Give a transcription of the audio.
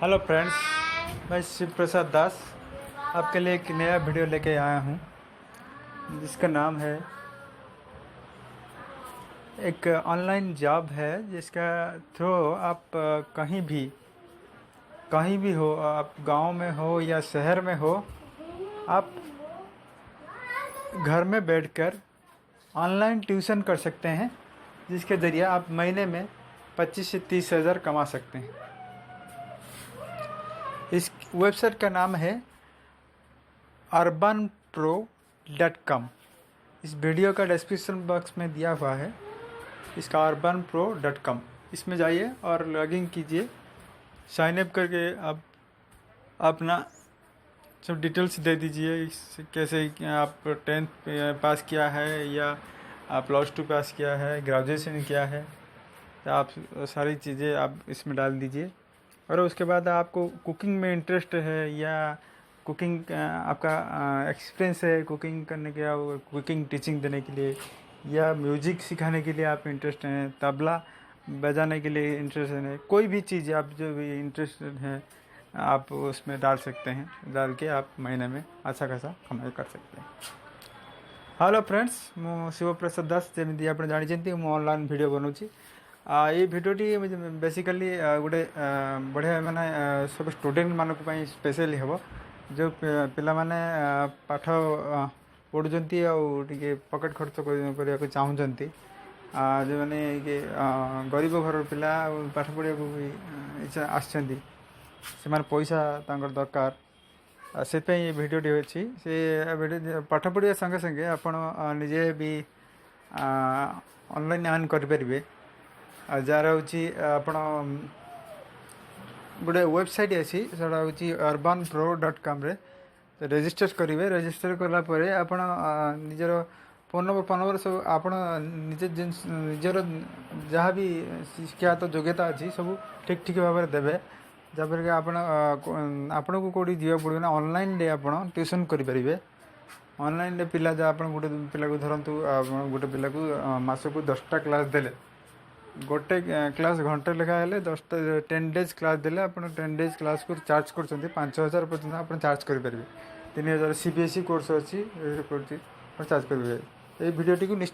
Hello friends, मैं शिव प्रसाद दास आपके लिए एक नया वीडियो लेके आया हूँ जिसका नाम है एक ऑनलाइन जॉब है जिसका थ्रू आप कहीं भी हो, आप गांव में हो या शहर में हो, आप घर में बैठकर ऑनलाइन ट्यूशन कर सकते हैं जिसके ज़रिए आप महीने में 25 से 30 हज़ार कमा सकते हैं। इस वेबसाइट का नाम है urbanpro.com। इस वीडियो का डिस्क्रिप्शन बॉक्स में दिया हुआ है इसका urbanpro.com। इसमें जाइए और लॉगिन कीजिए, साइन अप करके आप अपना सब डिटेल्स दे दीजिए, कैसे आप 10th पास किया है या आप +2 पास किया है, ग्रेजुएशन किया है, तो आप सारी चीज़ें आप इसमें डाल दीजिए। और उसके बाद आपको कुकिंग में इंटरेस्ट है या कुकिंग आपका एक्सपीरियंस है कुकिंग करने के, कुकिंग टीचिंग देने के लिए या म्यूजिक सिखाने के लिए आप इंटरेस्ट हैं, तबला बजाने के लिए इंटरेस्ट है, कोई भी चीज़ आप जो भी इंटरेस्टेड हैं आप उसमें डाल सकते हैं। डाल के आप महीने में अच्छा खासा कमाई कर सकते हैं। हेलो फ्रेंड्स, मु शिवप्रसाद दास। जमी आप जानते मुझे ऑनलाइन वीडियो बनाऊँगी। ये भिडटी बेसिकली गोटे बढ़िया माने सब स्टूडेंट मानक स्पेशली हम जो पिला माने पाठ पढ़ुंट आगे पकेट खर्च करने को चाहूँगी, जो मैंने गरीब घर पिला पाठ पढ़ा इच्छा आसछन्ति, से पैसा दरकार, से ये भिडटी अच्छी से पाठ पढ़ा संगे संगे आपण निजे भी ऑनलाइन अर्न करें। जार हूँ आपण गोटे वेबसाइट अच्छी से हूँ urbanpro.com रे रजिस्टर करेंगे। रजिस्टर कलापर आप निजर फोन नंबर सब आप निजर जहाँ भी शिक्षा तो योग्यता अच्छी सब ठीक ठीक भाव में देवे, जहाँपर कि आपण को कौटी जा पड़े ना ऑनलाइन रे आप ट्यूशन करेंगे। ऑनलाइन रे पिला जहाँ आप गोटे पिला को धरतु गोटे पिला को मास को 10टा क्लास देले, गोटे क्लास घंटे लेखा है 10 डेज क्लास देले आप 10 डेज क्लास को चार्ज कर 5,000 पर्यटन आप चार्ज करेंगे। 3,000 CBSE कोर्स अच्छी चार्ज करेंगे। ये वीडियो टी